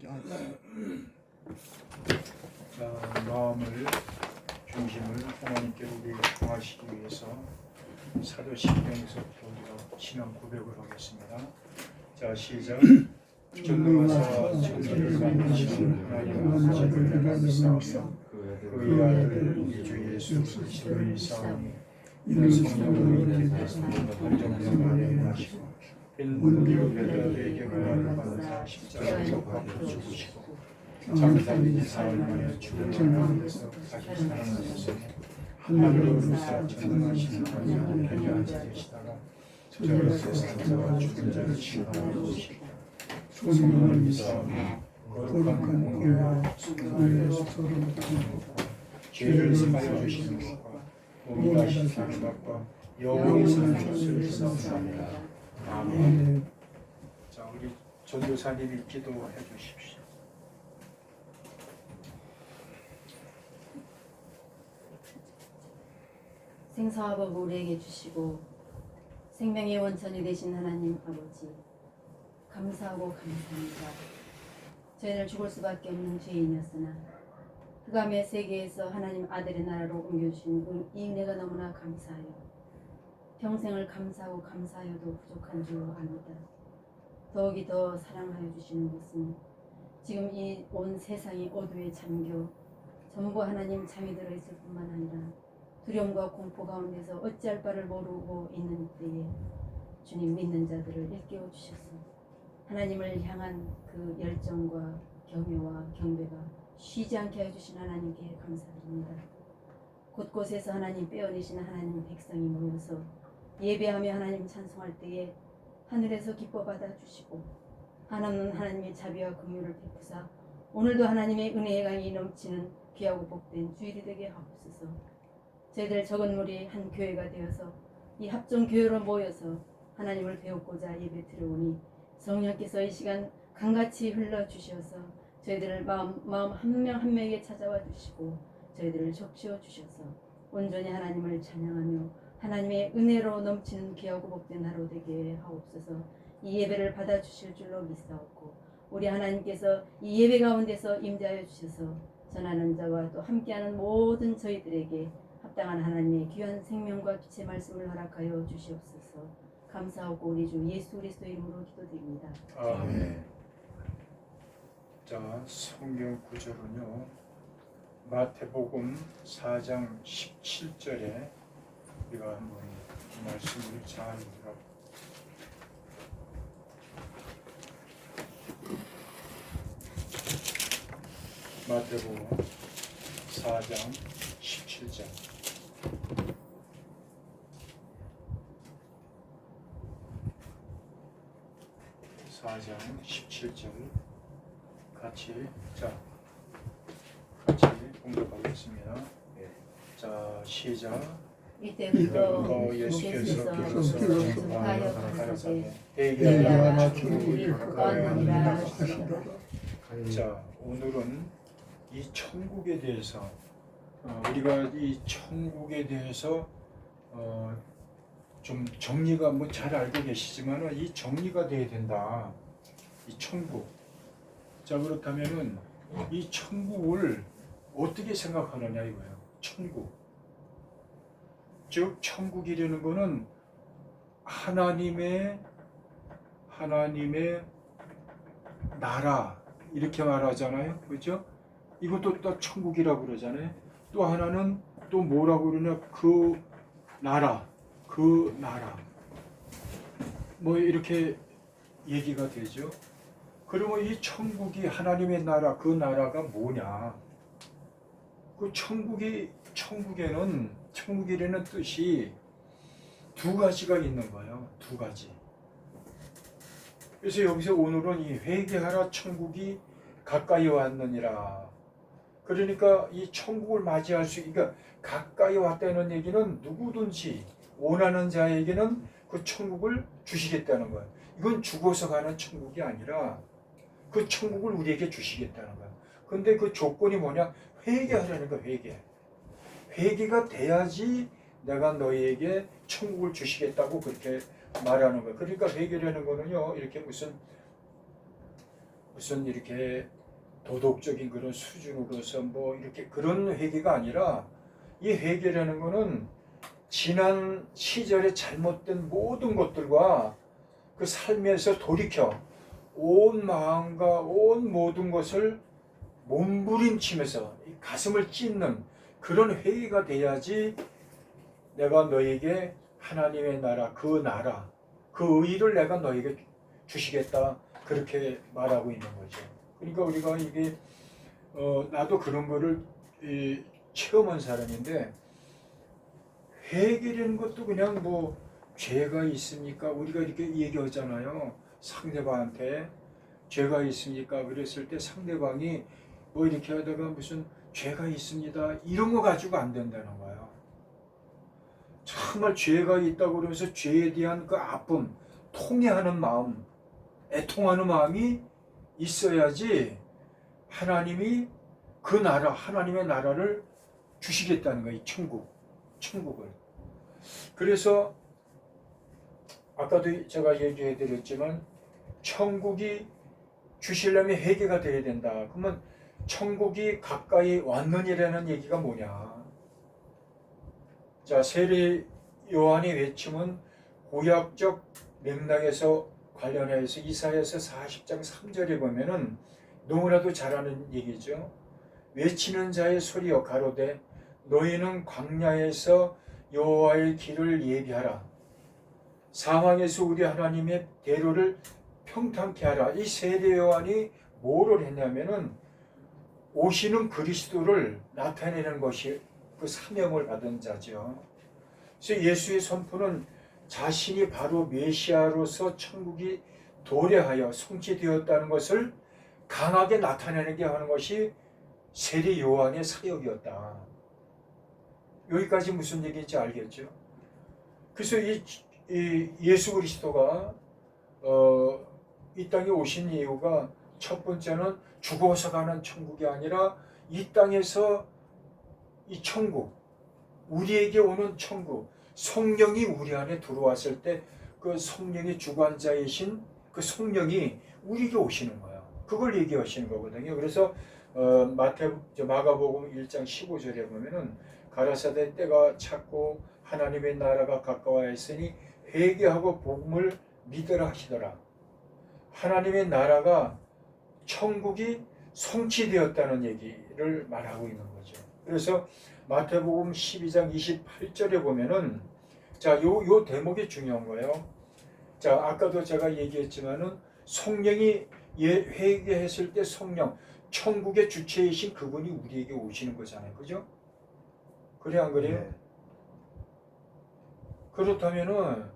자, 마음을 중심을 하나님께로 우리가 통하시기 위해서 사도신경에서부터 우리가 신앙 고백을 하겠습니다. 자, 시작. 전능하사 천지를 만드신 하나님 아버지를 감사하며 그의 아들 우리 주 예수 그리스도의 사랑이 이는 성령으로 인해서 한정성만에 하시고 우리를 우리에게 구원을 받으사 십자가에서 받아 죽으시고 장사된 사흘 죽음을 가운데서 다시 살아나셨으니 하늘로서 전능하신 하나님 앞에 앉으시다가 저를 세상과 죽은 자를 치유하시고 성령을 믿사오며 거룩한 공의와 하늘에서 서로 죄를 사하여 주시는 것과 몸이 하시는 것과 영원히 사는 것을 기도합니다. 아멘. 자, 우리 전도사님이 기도해 주십시오. 생사와 복을 우리에게 주시고 생명의 원천이 되신 하나님 아버지, 감사하고 감사합니다. 저희는 죽을 수밖에 없는 죄인이었으나 흑암의 세계에서 하나님 아들의 나라로 옮겨주신 이 은혜가 너무나 감사하여 평생을 감사하고 감사하여도 부족한 줄 압니다. 더욱이 더 사랑하여 주시는 것은 지금 이 온 세상이 어두에 잠겨 전부 하나님 잠이 들어 있을 뿐만 아니라 두려움과 공포 가운데서 어찌할 바를 모르고 있는 때에 주님 믿는 자들을 일깨워 주셔서 하나님을 향한 그 열정과 경외와 경배가 쉬지 않게 해주신 하나님께 감사드립니다. 곳곳에서 하나님 빼어내시는 하나님 백성이 모여서 예배하며 하나님 찬송할 때에 하늘에서 기뻐 받아주시고 하나님은 하나님의 자비와 긍휼을 베푸사 오늘도 하나님의 은혜의 강이 넘치는 귀하고 복된 주일이 되게 하옵소서. 저희들 적은 무리 한 교회가 되어서 이 합종 교회로 모여서 하나님을 배우고자 예배 드려오니 성령께서 이 시간 강같이 흘러주셔서 저희들을 마음 한 명 한 명에게 찾아와 주시고 저희들을 적시어 주셔서 온전히 하나님을 찬양하며 하나님의 은혜로 넘치는 귀하고 복된 하루 되게 하옵소서. 이 예배를 받아주실 줄로 믿사옵고 우리 하나님께서 이 예배 가운데서 임재하여 주셔서 전하는 자와 또 함께하는 모든 저희들에게 합당한 하나님의 귀한 생명과 빛의 말씀을 허락하여 주시옵소서. 감사하고 우리 주 예수 그리스도의 이름으로 기도드립니다. 아멘. 자, 성경 구절은요 마태복음 4장 17절에 우리가 한번 이 말씀을 잘 들어. 마태복음 4장 17절. 사장 17절 같이 공독하겠습니다. 자, 시작. 이때부터 예수께서 계속하여 가라사대 회개하라 천국이 가까우니라 하시더라. 자, 오늘은 이 천국에 대해서 우리가 이 천국에 대해서 좀 정리가 뭐 잘 알고 계시지만 이 정리가 돼야 된다. 이 천국. 자, 그렇다면은 이 천국을 어떻게 생각하느냐 이거예요. 천국. 즉 천국이라는 거는 하나님의 나라 이렇게 말하잖아요. 그렇죠? 이것도 또 천국이라고 그러잖아요. 또 하나는 또 뭐라고 그러냐? 그 나라 뭐 이렇게 얘기가 되죠. 그러면 이 천국이 하나님의 나라, 그 나라가 뭐냐? 그 천국이라는 뜻이 두 가지가 있는 거예요. 두 가지. 그래서 여기서 오늘은 이 회개하라 천국이 가까이 왔느니라. 그러니까 이 천국을 맞이할 수, 그러니까 가까이 왔다는 얘기는 누구든지 원하는 자에게는 그 천국을 주시겠다는 거예요. 이건 죽어서 가는 천국이 아니라 그 천국을 우리에게 주시겠다는 거예요. 근데 그 조건이 뭐냐? 회개하라는 거예요. 회개가 돼야지 내가 너희에게 천국을 주시겠다고 그렇게 말하는 거예요. 그러니까 회개라는 거는요, 이렇게 무슨 무슨 이렇게 도덕적인 그런 수준으로서 뭐 이렇게 그런 회개가 아니라 이 회개라는 거는 지난 시절에 잘못된 모든 것들과 그 삶에서 돌이켜 온 마음과 온 모든 것을 몸부림치면서 가슴을 찢는 그런 회개가 돼야지 내가 너에게 하나님의 나라, 그 의를 내가 너에게 주시겠다 그렇게 말하고 있는 거죠. 그러니까 우리가 이게 나도 그런 거를 체험한 사람인데 회개라는 것도 그냥 뭐 죄가 있습니까? 우리가 이렇게 얘기하잖아요. 상대방한테 죄가 있습니까? 그랬을 때 상대방이 뭐 이렇게 하다가 무슨 죄가 있습니다. 이런 거 가지고 안 된다는 거예요. 정말 죄가 있다고 그러면서 죄에 대한 그 아픔, 통회하는 마음, 애통하는 마음이 있어야지 하나님이 그 나라, 하나님의 나라를 주시겠다는 거예요. 천국을. 그래서 아까도 제가 얘기해 드렸지만 천국이 주시려면 회개가 돼야 된다. 그러면 천국이 가까이 왔느니라는 얘기가 뭐냐. 자, 세례 요한의 외침은 구약적 맥락에서 관련해서 이사야서 40장 3절에 보면은 너무나도 잘 아는 얘기죠. 외치는 자의 소리여 가로되 너희는 광야에서 여호와의 길을 예비하라. 사망에서 우리 하나님의 대로를 평탄케 하라. 이 세례 요한이 뭐를 했냐면은 오시는 그리스도를 나타내는 것이 그 사명을 받은 자죠. 그래서 예수의 선포는 자신이 바로 메시아로서 천국이 도래하여 성취되었다는 것을 강하게 나타내게 하는 것이 세례 요한의 사역이었다. 여기까지 무슨 얘기인지 알겠죠? 그래서 이 예수 그리스도가 이 땅에 오신 이유가 첫 번째는 죽어서 가는 천국이 아니라 이 땅에서 이 천국, 우리에게 오는 천국, 성령이 우리 안에 들어왔을 때 그 성령의 주관자이신 그 성령이 우리에게 오시는 거예요. 그걸 얘기하시는 거거든요. 그래서 마가복음 1장 15절에 보면은 가라사대 때가 찼고 하나님의 나라가 가까워 있으니 회개하고 복음을 믿으라 하시더라. 하나님의 나라가 천국이 성취되었다는 얘기를 말하고 있는 거죠. 그래서 마태복음 12장 28절에 보면은 자, 요 대목이 중요한 거예요. 자, 아까도 제가 얘기했지만은 성령이 회개했을 때 성령, 천국의 주체이신 그분이 우리에게 오시는 거잖아요. 그죠? 그래 안 그래요? 네. 그렇다면은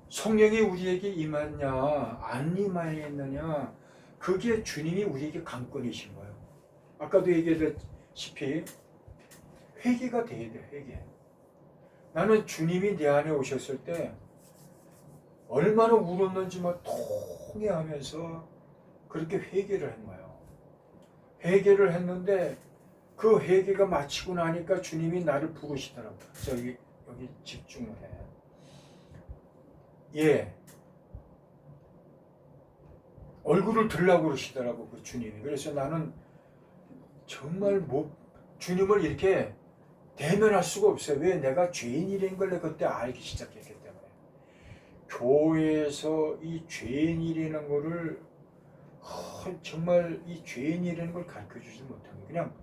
성령이 우리에게 임했냐 안 임했느냐 그게 주님이 우리에게 관건이신 거예요. 아까도 얘기했다시피 회개가 돼야 돼. 회개. 나는 주님이 내 안에 오셨을 때 얼마나 울었는지 막 통회하면서 그렇게 회개를 한 거예요. 회개를 했는데 그 회개가 마치고 나니까 주님이 나를 부르시더라고요. 여기 집중을 해. 예. 얼굴을 들라고 그러시더라고 그 주님이. 그래서 나는 정말 주님을 이렇게 대면할 수가 없어요. 왜? 내가 죄인이라는 걸 내가 그때 알기 시작했기 때문에. 교회에서 이 죄인이라는 거를 정말 이 죄인이라는 걸 가르쳐주지 못한 거예요. 그냥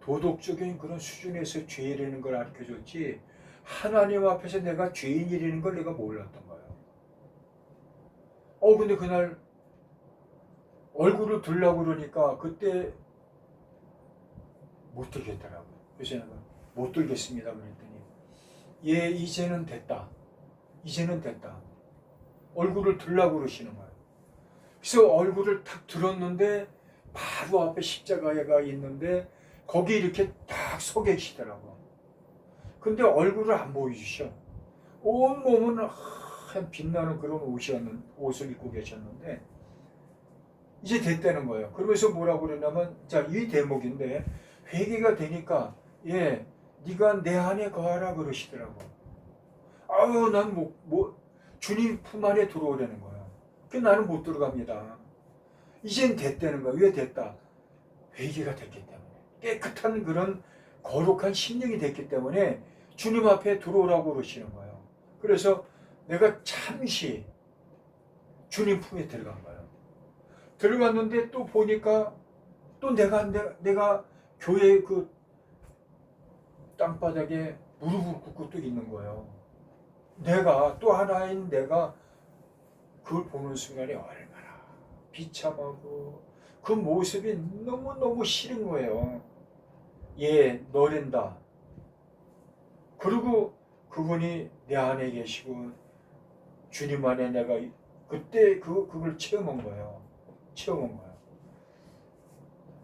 도덕적인 그런 수준에서 죄라는 걸 가르쳐줬지 하나님 앞에서 내가 죄인이라는 걸 내가 몰랐던 거예요. 근데 그날 얼굴을 들려고 그러니까 그때 못 들겠더라고요. 그래서 내가 못 들겠습니다 그랬더니 예, 이제는 됐다. 얼굴을 들려고 그러시는 거예요. 그래서 얼굴을 탁 들었는데 바로 앞에 십자가가 있는데 거기 이렇게 딱 서 계시더라고. 근데 얼굴을 안 보여주셔. 온 몸은 하얀 빛나는 그런 옷을 입고 계셨는데 이제 됐다는 거예요. 그러면서 뭐라고 그러냐면 자, 이 대목인데 회개가 되니까 예, 네가 내 안에 거하라 그러시더라고. 난 주님 품 안에 들어오려는 거예요. 그 나는 못 들어갑니다. 이젠 됐다는 거야. 왜 됐다? 회개가 됐기 때문에. 깨끗한 그런 거룩한 심령이 됐기 때문에 주님 앞에 들어오라고 그러시는 거예요. 그래서 내가 잠시 주님 품에 들어간 거예요. 들어갔는데 또 보니까 또 내가 교회 그 땅바닥에 무릎을 꿇고 또 있는 거예요. 내가 또 하나인 내가 그걸 보는 순간에 얼마나 비참하고 그 모습이 너무너무 싫은 거예요. 예, 너랜다. 그리고 그분이 내 안에 계시고 주님 안에 내가 그때 그걸 체험한 거예요. 체험한 거예요.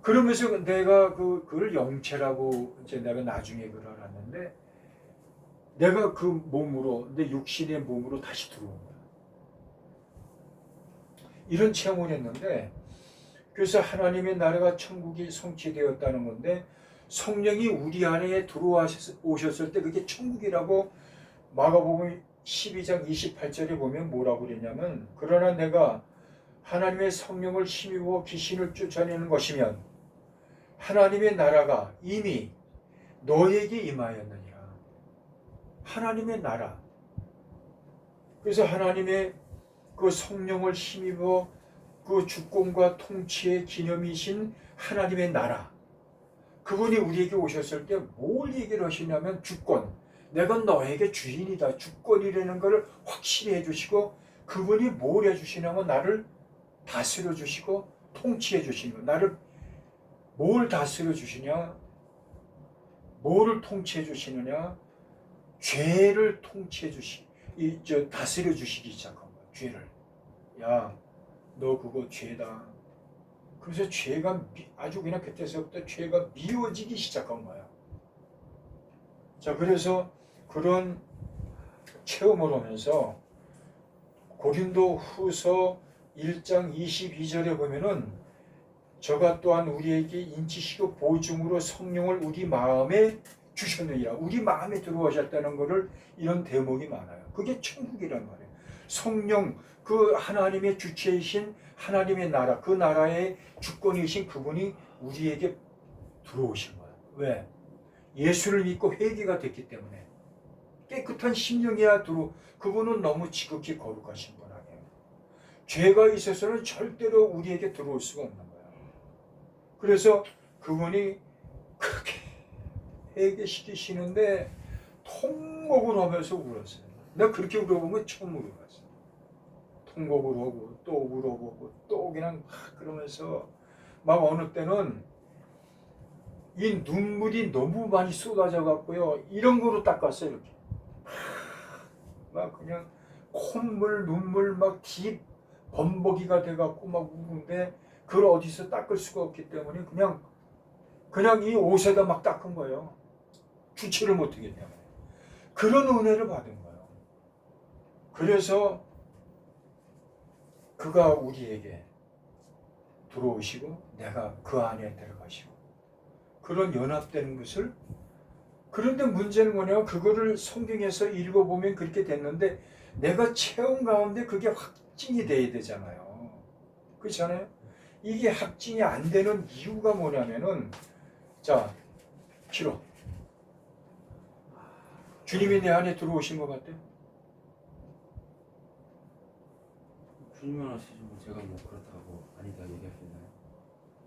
그러면서 내가 그걸 영체라고 이제 내가 나중에 그걸 알았는데 내가 그 몸으로 내 육신의 몸으로 다시 들어온 거예요. 이런 체험을 했는데 그래서 하나님의 나라가 천국이 성취되었다는 건데 성령이 우리 안에 들어오셨을 때 그게 천국이라고 마가복음 12장 28절에 보면 뭐라고 그랬냐면 그러나 내가 하나님의 성령을 힘입어 귀신을 쫓아내는 것이면 하나님의 나라가 이미 너에게 임하였느니라. 하나님의 나라. 그래서 하나님의 그 성령을 힘입어 그 주권과 통치의 기념이신 하나님의 나라. 그분이 우리에게 오셨을 때 뭘 얘기를 하시냐면 주권. 내가 너에게 주인이다. 주권이라는 것을 확실히 해주시고 그분이 뭘 해주시냐면 나를 다스려 주시고 통치해 주시는 거. 나를 뭘 다스려 주시냐? 뭐를 통치해 주시느냐? 죄를 통치해 다스려 주시기 시작한 거야. 죄를. 야, 너 그거 죄다. 그래서 죄가 아주 그냥 그때서부터 죄가 미워지기 시작한 거야. 자, 그래서 그런 체험을 하면서 고린도 후서 1장 22절에 보면은 저가 또한 우리에게 인치시고 보증으로 성령을 우리 마음에 주셨느니라. 우리 마음에 들어오셨다는 것을 이런 대목이 많아요. 그게 천국이란 말이에요. 성령, 그 하나님의 주체이신 하나님의 나라, 그 나라의 주권이신 그분이 우리에게 들어오신 거예요. 왜? 예수를 믿고 회개가 됐기 때문에. 깨끗한 심령이야 그분은 너무 지극히 거룩하신 분 아니에요. 죄가 있어서는 절대로 우리에게 들어올 수가 없는 거예요. 그래서 그분이 그렇게 회개시키시는데 통곡을 하면서 울었어요. 내가 그렇게 울어본 건 처음 울어봤어요. 통곡을 하고 또 울어보고 또 그냥 막 그러면서 막 어느 때는 이 눈물이 너무 많이 쏟아져 갖고요. 이런 거로 닦았어요. 이렇게. 막 그냥 콧물 눈물 막 범벅이가 돼갖고 막 우는데 그걸 어디서 닦을 수가 없기 때문에 그냥 이 옷에다 막 닦은 거예요. 주체를 못하기 때문에. 그런 은혜를 받은 거예요. 그래서 그가 우리에게 들어오시고 내가 그 안에 들어가시고 그런 연합되는 것을. 그런데 문제는 뭐냐면 그거를 성경에서 읽어보면 그렇게 됐는데 내가 체험 가운데 그게 확증이 돼야 되잖아요. 그렇잖아요? 이게 확증이 안 되는 이유가 뭐냐면은 자, 길어. 주님이 내 안에 들어오신 것 같아요? 주님만 하시고 제가 뭐 그렇다고 아니다 얘기할 수 있나요?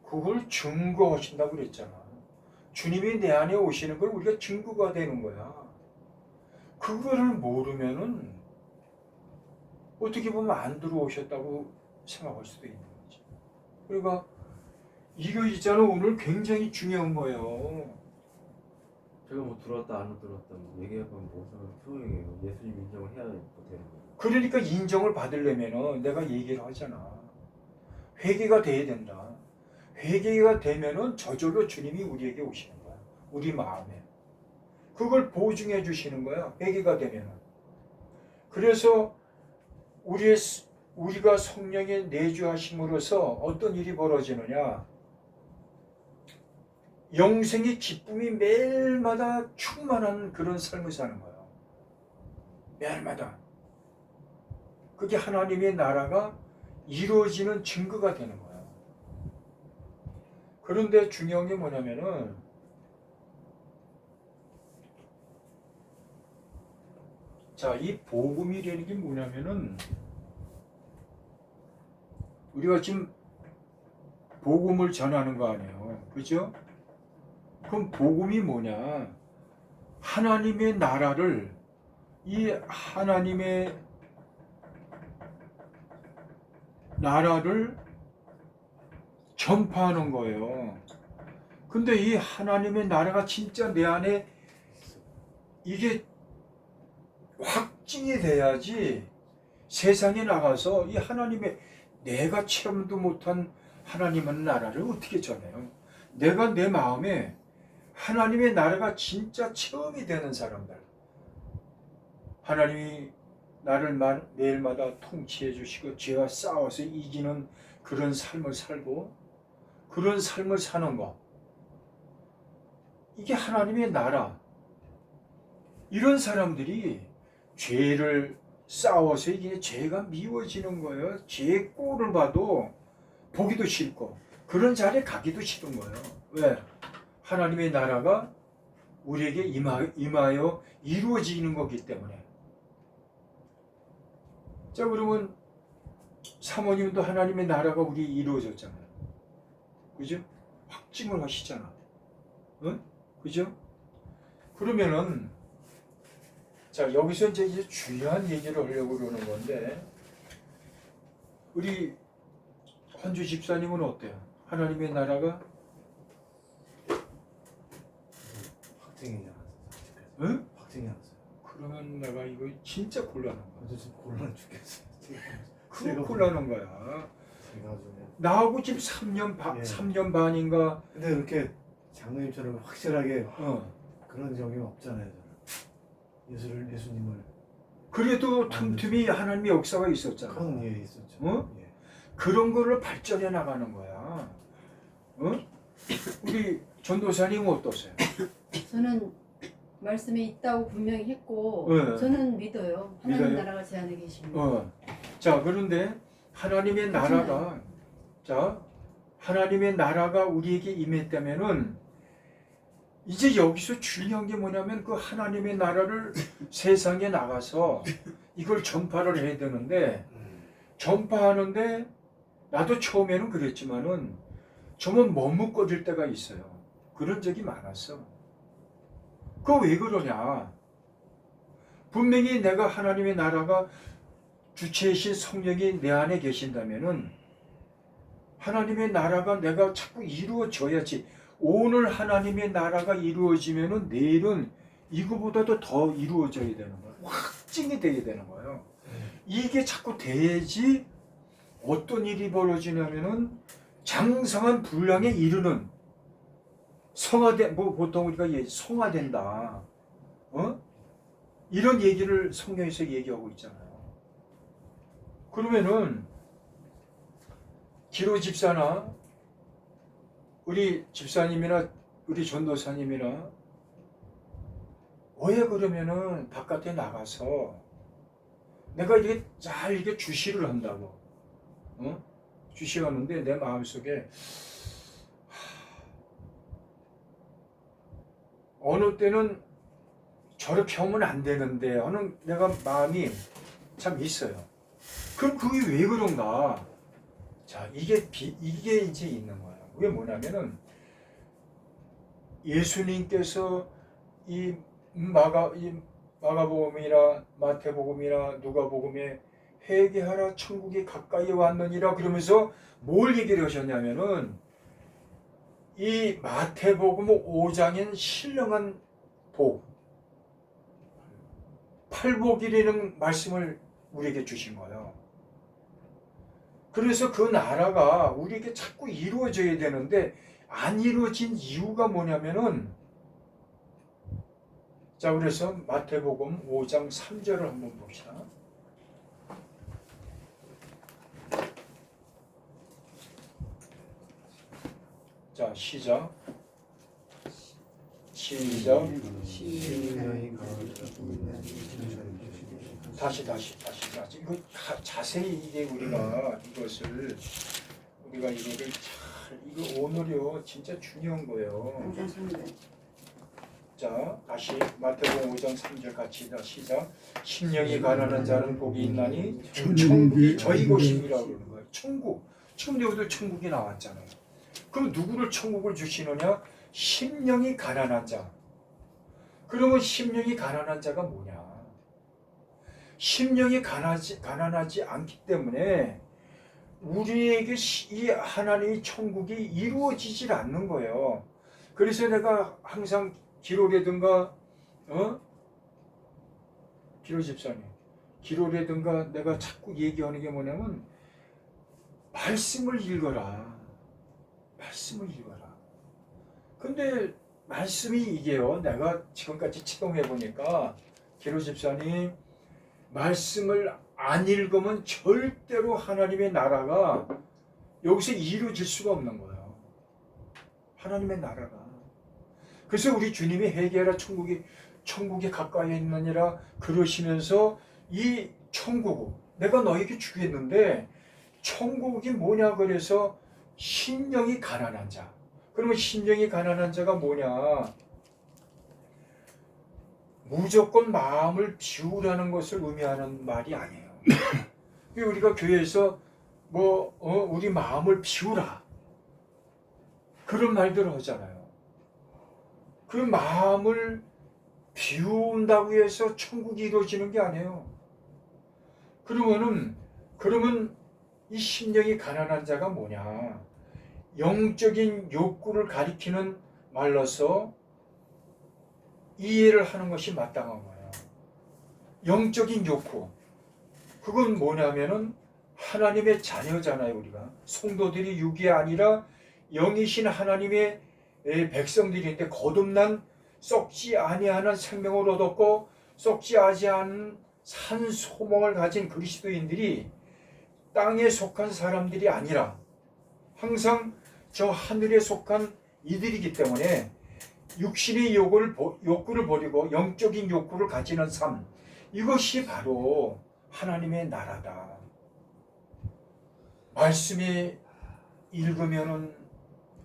그걸 증거하신다고 그랬잖아. 주님이 내 안에 오시는 걸 우리가 증거가 되는 거야. 그거를 모르면은 어떻게 보면 안 들어오셨다고 생각할 수도 있는 거지. 그러니까 이거 있잖아 오늘 굉장히 중요한 거예요. 제가 뭐 들어왔다 안 들어왔다 뭐 얘기해보면 무슨 소용이에요. 예수님 인정을 해야 되는 거예요. 그러니까 인정을 받으려면은 내가 얘기를 하잖아. 회개가 돼야 된다. 회개가 되면은 저절로 주님이 우리에게 오시는 거야. 우리 마음에. 그걸 보증해 주시는 거야. 회개가 되면은. 그래서 우리가 성령의 내주하심으로써 어떤 일이 벌어지느냐. 영생의 기쁨이 매일마다 충만한 그런 삶을 사는 거예요. 매일마다. 그게 하나님의 나라가 이루어지는 증거가 되는 거예요. 그런데 중요한 게 뭐냐면은 자, 이 복음이라는 게 뭐냐면은 우리가 지금 복음을 전하는 거 아니에요. 그죠? 그럼 복음이 뭐냐? 하나님의 나라를 이 하나님의 나라를 전파하는 거예요. 근데 이 하나님의 나라가 진짜 내 안에 이게 확증이 돼야지 세상에 나가서 이 하나님의 내가 체험도 못한 하나님의 나라를 어떻게 전해요? 내가 내 마음에 하나님의 나라가 진짜 체험이 되는 사람들, 하나님이 나를 매일마다 통치해 주시고 죄와 싸워서 이기는 그런 삶을 살고 그런 삶을 사는 것, 이게 하나님의 나라. 이런 사람들이 죄를 싸워서 이게 죄가 미워지는 거예요. 죄의 꼴을 봐도 보기도 싫고 그런 자리에 가기도 싫은 거예요. 왜? 하나님의 나라가 우리에게 임하여 이루어지는 거기 때문에. 자, 그러면 사모님도 하나님의 나라가 우리 이루어졌잖아요. 그죠? 확증을 하시잖아. 응? 그죠? 그러면은 자, 여기서 이제 중요한 얘기를 하려고 그러는 건데, 우리 헌주 집사님은 어때요? 하나님의 나라가 확증이 안 왔어요. 응? 확증이 안 왔어요. 그러면 내가 이거 진짜 곤란한 거야. 저 지금 곤란 죽겠어요. 그거 곤란한 거야. 제가 좀. 나하고 지금 3년 반, 예. 3년 반인가. 근데 그렇게 장로님처럼 확실하게 어. 그런 적이 없잖아요. 저는 예수님을 그래도 틈틈이 하나님의 역사가 있었잖아. 그런 예 있었죠. 어? 예. 그런 거를 발전해 나가는 거야. 어? 우리 전도사님은 어떠세요? 저는 말씀이 있다고 분명히 했고 네. 저는 믿어요. 하나님 믿어요? 나라가 제 안에 계십니다. 자, 그런데 하나님의 나라가, 자, 하나님의 나라가 우리에게 임했다면은 이제 여기서 중요한 게 뭐냐면 그 하나님의 나라를 세상에 나가서 이걸 전파를 해야 되는데, 전파하는데 나도 처음에는 그랬지만은 정말 머뭇거릴 때가 있어요. 그런 적이 많았어. 그거 왜 그러냐? 분명히 내가 하나님의 나라가 주체이신 성령이 내 안에 계신다면은 하나님의 나라가 내가 자꾸 이루어져야지. 오늘 하나님의 나라가 이루어지면은 내일은 이거보다도 더 이루어져야 되는 거예요. 확증이 돼야 되는 거예요. 이게 자꾸 돼야지 어떤 일이 벌어지냐면은 장성한 분량에 이르는 보통 우리가 성화된다. 어? 이런 얘기를 성경에서 얘기하고 있잖아요. 그러면은 기로 집사나 우리 집사님이나 우리 전도사님이나 왜 그러면은 바깥에 나가서 내가 이게 잘 이게 주시를 한다고, 어? 주시하는데 내 마음속에 어느 때는 저렇게 하면 안 되는데 하는 내가 마음이 참 있어요. 그럼 그게 왜 그런가? 자, 이게 이제 있는 거예요. 그게 뭐냐면은 예수님께서 이 마가복음이나 마태복음이나 누가복음에 회개하라 천국이 가까이 왔느니라 그러면서 뭘 얘기를 하셨냐면은 이 마태복음 5장엔 신령한 복, 팔복이라는 말씀을 우리에게 주신 거예요. 그래서 그 나라가 우리에게 자꾸 이루어져야 되는데 안 이루어진 이유가 뭐냐면은, 자, 그래서 마태복음 5장 3절을 한번 봅시다. 자, 시작. 다시. 이거 자세히 이게 우리가 이거를 잘 이거 오늘이요 진짜 중요한 거예요. 3장 3절. 자, 다시 마태복음 5장 3절 같이 시작. 심령이 가난한 자는 복이 있나니 천국이 저희 곳임이라고 그러는 거예요. 천국. 지금 여기도 천국이 나왔잖아요. 그럼 누구를 천국을 주시느냐? 심령이 가난한 자. 그러면 심령이 가난한 자가 뭐냐? 심령이 가난하지 않기 때문에 우리에게 이 하나님의 천국이 이루어지질 않는 거예요. 그래서 내가 항상 기로라든가 기로 집사님 기로라든가 내가 자꾸 얘기하는 게 뭐냐면 말씀을 읽어라. 말씀을 읽어라. 근데 말씀이 이게요. 내가 지금까지 체험해 보니까 기로 집사님 말씀을 안 읽으면 절대로 하나님의 나라가 여기서 이루어질 수가 없는 거예요. 하나님의 나라가. 그래서 우리 주님이 회개하라 천국이 가까이 있느니라 그러시면서 이 천국 내가 너에게 주겠는데 천국이 뭐냐 그래서 심령이 가난한 자. 그러면 심령이 가난한 자가 뭐냐? 무조건 마음을 비우라는 것을 의미하는 말이 아니에요. 우리가 교회에서 우리 마음을 비우라 그런 말들을 하잖아요. 그 마음을 비운다고 해서 천국이 이루어지는 게 아니에요. 그러면 이 심령이 가난한 자가 뭐냐? 영적인 욕구를 가리키는 말로서 이해를 하는 것이 마땅한 거예요. 영적인 욕구. 그건 뭐냐면은 하나님의 자녀잖아요, 우리가. 성도들이 육이 아니라 영이신 하나님의 백성들인데 거듭난 썩지 아니하는 생명을 얻었고 썩지 아니하는 산 소망을 가진 그리스도인들이 땅에 속한 사람들이 아니라 항상 저 하늘에 속한 이들이기 때문에 육신의 욕구를 버리고 영적인 욕구를 가지는 삶, 이것이 바로 하나님의 나라다. 말씀에 읽으면은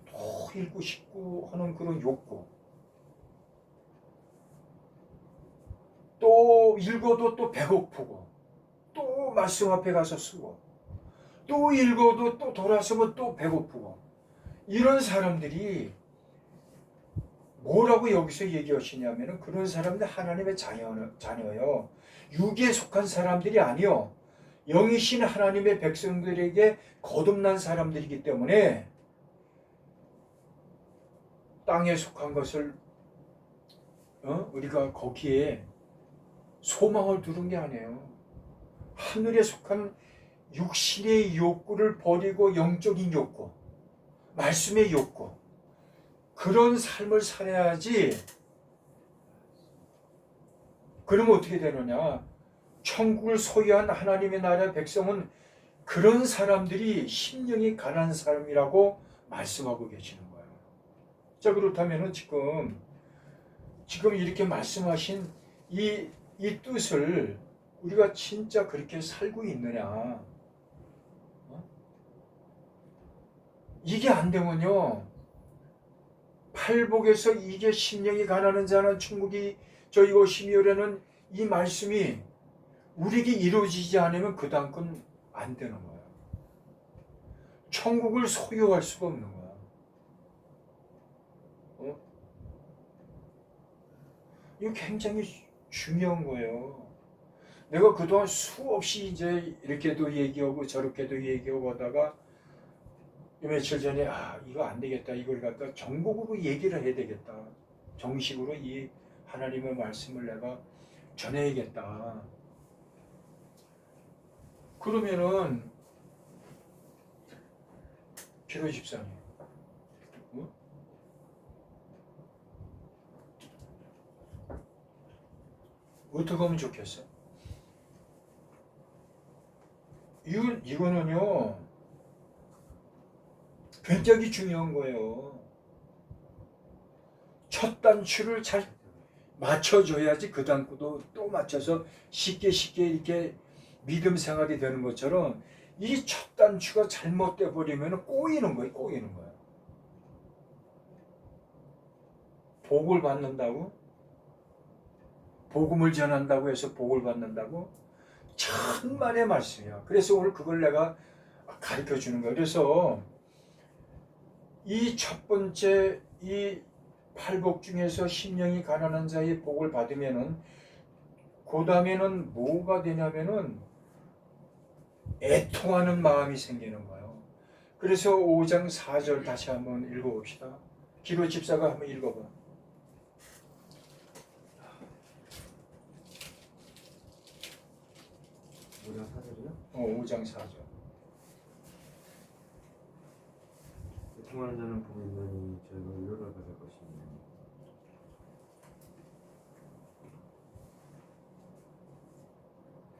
더 읽고 싶고 하는 그런 욕구, 또 읽어도 또 배고프고 또 말씀 앞에 가서 쓰고 또 읽어도 또 돌아서면 또 배고프고, 이런 사람들이 뭐라고 여기서 얘기하시냐면은 그런 사람들 하나님의 자녀요. 육에 속한 사람들이 아니요. 영이신 하나님의 백성들에게 거듭난 사람들이기 때문에 땅에 속한 것을 우리가 거기에 소망을 두는 게 아니에요. 하늘에 속한 육신의 욕구를 버리고 영적인 욕구, 말씀의 욕구, 그런 삶을 살아야지. 그러면 어떻게 되느냐? 천국을 소유한 하나님의 나라의 백성은 그런 사람들이 심령이 가난한 사람이라고 말씀하고 계시는 거예요. 자, 그렇다면 지금 이렇게 말씀하신 이 뜻을 우리가 진짜 그렇게 살고 있느냐? 이게 안 되면요, 팔복에서 이게 심령이 가난한 자는 천국이 저희 것이며라는 이 말씀이 우리에게 이루어지지 않으면 그 다음 건 안 되는 거야. 천국을 소유할 수가 없는 거야. 이거 굉장히 중요한 거예요. 내가 그동안 수없이 이제 이렇게도 얘기하고 저렇게도 얘기하고 하다가 며칠 전에 이거 안 되겠다, 이걸 갖다 정곡으로 얘기를 해야 되겠다, 정식으로 이 하나님의 말씀을 내가 전해야겠다. 그러면은 기로 집사님, 어떻게 하면 좋겠어? 이거는요 굉장히 중요한 거예요. 첫 단추를 잘 맞춰줘야지 그 다음 거도 또 맞춰서 쉽게 이렇게 믿음 생활이 되는 것처럼 이 첫 단추가 잘못돼 버리면 꼬이는 거예요. 복을 받는다고? 복음을 전한다고 해서 복을 받는다고? 천만의 말씀이야. 그래서 오늘 그걸 내가 가르쳐 주는 거야. 그래서 이 첫 번째 이 팔복 중에서 심령이 가난한 자의 복을 받으면은 그 다음에는 뭐가 되냐면은 애통하는 마음이 생기는 거예요. 그래서 5장 4절 다시 한번 읽어봅시다. 기로 집사가 한번 읽어봐. 5장 4절이요? 5장 4절. 통하는 자는 복이 있나니 저희가 위로를 받을 것이니.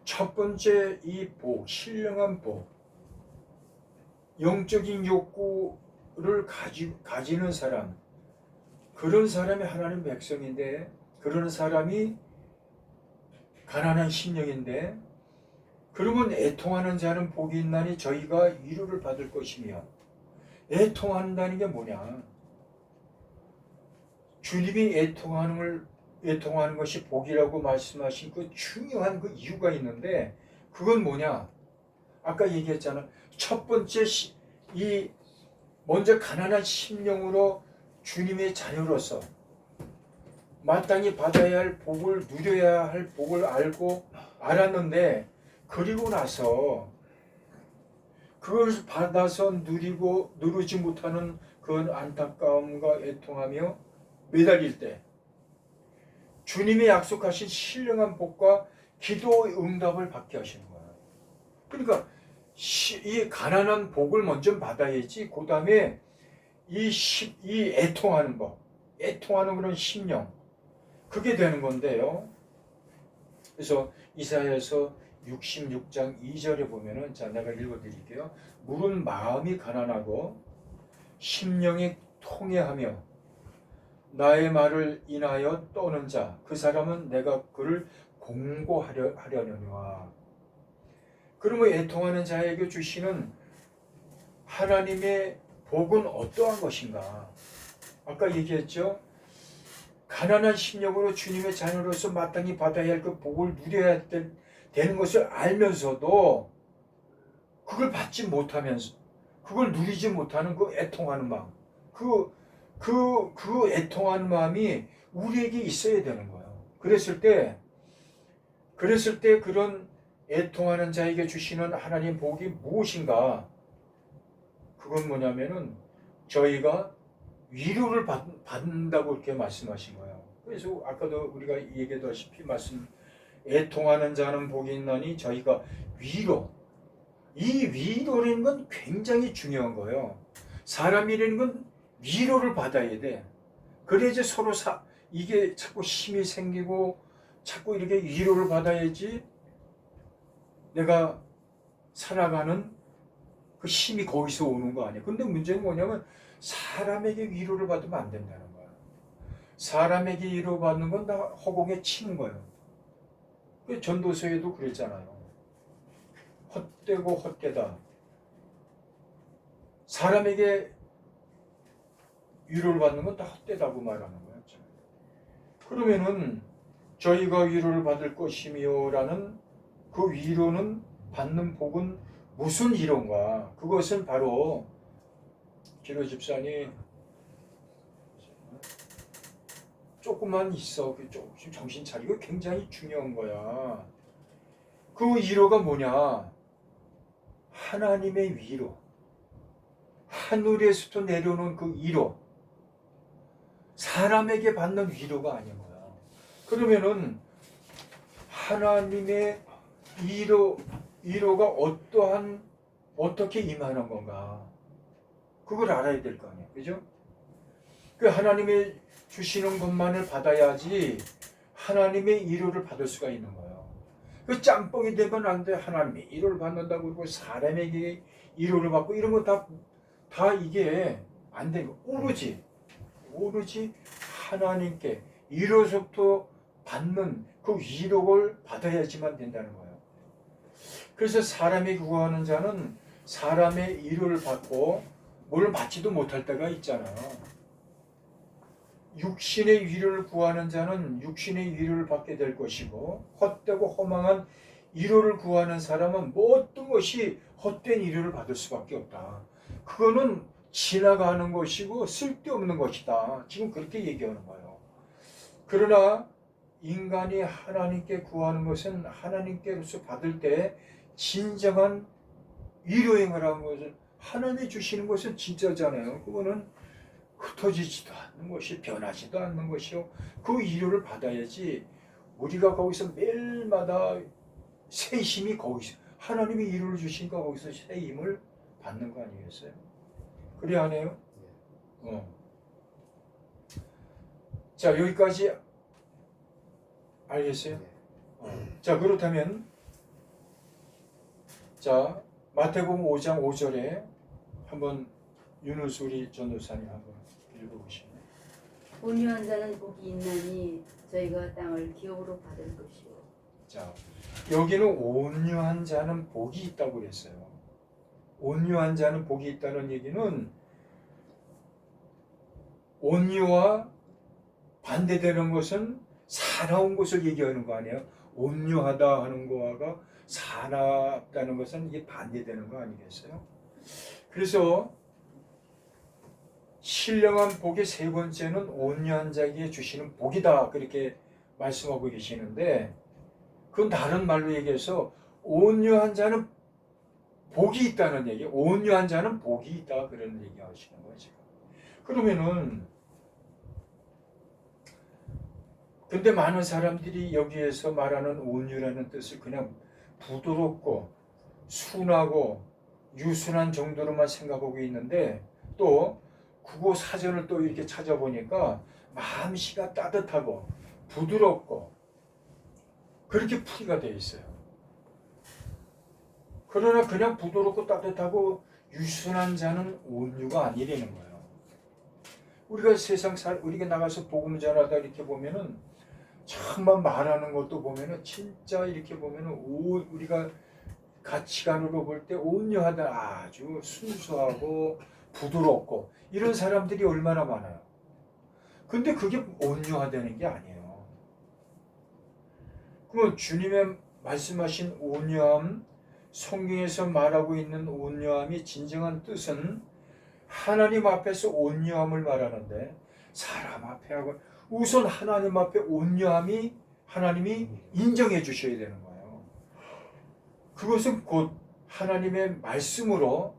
첫 번째 이 복, 신령한 복, 영적인 욕구를 가지는 사람, 그런 사람이 하나님 백성인데, 그런 사람이 가난한 심령인데, 그러면 애통하는 자는 복이 있나니 저희가 위로를 받을 것이며, 애통한다는 게 뭐냐? 주님이 애통하는 것이 복이라고 말씀하신 그 중요한 그 이유가 있는데, 그건 뭐냐? 아까 얘기했잖아. 첫 번째 먼저 가난한 심령으로 주님의 자녀로서 마땅히 받아야 할 복을, 누려야 할 복을 알았는데, 그리고 나서 그걸 받아서 누르지 못하는 그런 안타까움과 애통하며 매달릴 때 주님이 약속하신 신령한 복과 기도 응답을 받게 하시는 거야. 그러니까 이 가난한 복을 먼저 받아야지 그 다음에 이 애통하는 법, 애통하는 그런 심령, 그게 되는 건데요. 그래서 이사야서 66장 2절에 보면은, 자, 내가 읽어드릴게요. 물은 마음이 가난하고 심령이 통회하며 나의 말을 인하여 떠는 자, 그 사람은 내가 그를 공고하려느니와. 그러면 애통하는 자에게 주시는 하나님의 복은 어떠한 것인가? 아까 얘기했죠. 가난한 심령으로 주님의 자녀로서 마땅히 받아야 할 그 복을 누려야 되는 것을 알면서도 그걸 받지 못하면서, 그걸 누리지 못하는 그 애통하는 마음, 그 애통하는 마음이 우리에게 있어야 되는 거예요. 그랬을 때 그런 애통하는 자에게 주시는 하나님 복이 무엇인가? 그건 뭐냐면은 저희가 위로를 받는다고 이렇게 말씀하신 거예요. 그래서 아까도 우리가 얘기했다시피 애통하는 자는 복이 있나니 저희가 이 위로라는 건 굉장히 중요한 거예요. 사람이라는 건 위로를 받아야 돼. 그래야지 서로 이게 자꾸 힘이 생기고 자꾸 이렇게 위로를 받아야지 내가 살아가는 그 힘이 거기서 오는 거 아니야. 근데 문제는 뭐냐면 사람에게 위로를 받으면 안 된다는 거야. 사람에게 위로 받는 건 다 허공에 치는 거예요. 전도서에도 그랬잖아요. 헛되고 헛되다. 사람에게 위로를 받는 건 다 헛되다고 말하는 거예요. 그러면은 저희가 위로를 받을 것이며라는 그 위로는, 받는 복은 무슨 위로인가? 그것은 바로 기로 집사님 조금만 있어. 조금 정신 차리고, 굉장히 중요한 거야. 그 위로가 뭐냐? 하나님의 위로. 하늘에서부터 내려오는 그 위로. 사람에게 받는 위로가 아닌 거야. 그러면은 하나님의 위로가 어떻게 임하는 건가? 그걸 알아야 될 거 아니야. 그죠? 그 하나님의 주시는 것만을 받아야지 하나님의 위로를 받을 수가 있는 거예요. 그 짬뽕이 되면 안 돼. 하나님의 위로를 받는다고 그러고 사람에게 위로를 받고 이런 거 다 이게 안 되고, 오로지 하나님께 위로서부터 받는 그 위로를 받아야지만 된다는 거예요. 그래서 사람이 구하는 자는 사람의 위로를 받고 뭘 받지도 못할 때가 있잖아요. 육신의 위로를 구하는 자는 육신의 위로를 받게 될 것이고 헛되고 허망한 위로를 구하는 사람은 모든 것이 헛된 위로를 받을 수밖에 없다. 그거는 지나가는 것이고 쓸데없는 것이다. 지금 그렇게 얘기하는 거예요. 그러나 인간이 하나님께 구하는 것은 하나님께로서 받을 때 진정한 위로의 거라는 것을 하나님이 주시는 것은 진짜잖아요. 그거는 흩어지지도 않는 것이 변하지도 않는 것이요. 그 위로를 받아야지 우리가 거기서 매일마다 새 힘이 거기서 하나님이 위로를 주시니까 거기서 새 힘을 받는 거 아니겠어요? 그래 안 해요? 자 여기까지 알겠어요? 자 그렇다면 자 마태복음 5장 5절에 한번 윤호수 우리 전도사님 한번 읽어보시면. 온유한 자는 복이 있나니 저희가 땅을 기업으로 받을 것이요. 자 여기는 온유한 자는 복이 있다고 그랬어요. 온유한 자는 복이 있다는 얘기는 온유와 반대되는 것은 사나운 것을 얘기하는 거 아니에요? 온유하다 하는 거가 사납다는 것은 이게 반대되는 거 아니겠어요? 그래서 신령한 복의 세 번째는 온유한 자에게 주시는 복이다 그렇게 말씀하고 계시는데 그건 다른 말로 얘기해서 온유한 자는 복이 있다는 얘기, 온유한 자는 복이 있다 그런 얘기 하시는 거죠. 그러면은 근데 많은 사람들이 여기에서 말하는 온유라는 뜻을 그냥 부드럽고 순하고 유순한 정도로만 생각하고 있는데 또 국어 사전을 또 이렇게 찾아보니까 마음씨가 따뜻하고 부드럽고 그렇게 풀이가 되어 있어요. 그러나 그냥 부드럽고 따뜻하고 유순한 자는 온유가 아니라는 거예요. 우리가 우리가 나가서 복음 전하다 이렇게 보면은 정말 말하는 것도 보면은 진짜 이렇게 보면은 우리가 가치관으로 볼 때 온유하다 아주 순수하고 부드럽고 이런 사람들이 얼마나 많아요. 근데 그게 온유하다는 게 아니에요. 그러면 주님의 말씀하신 온유함, 성경에서 말하고 있는 온유함이 진정한 뜻은 하나님 앞에서 온유함을 말하는데 사람 앞에 하고 우선 하나님 앞에 온유함이 하나님이 인정해 주셔야 되는 거예요. 그것은 곧 하나님의 말씀으로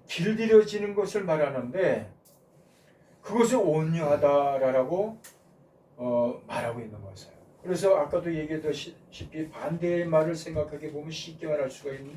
길들여지는 것을 말하는데 그것을 온유하다라고 말하고 있는 것이에요. 그래서 아까도 얘기했다시피 반대의 말을 생각하게 보면 쉽게 말할 수가 있는데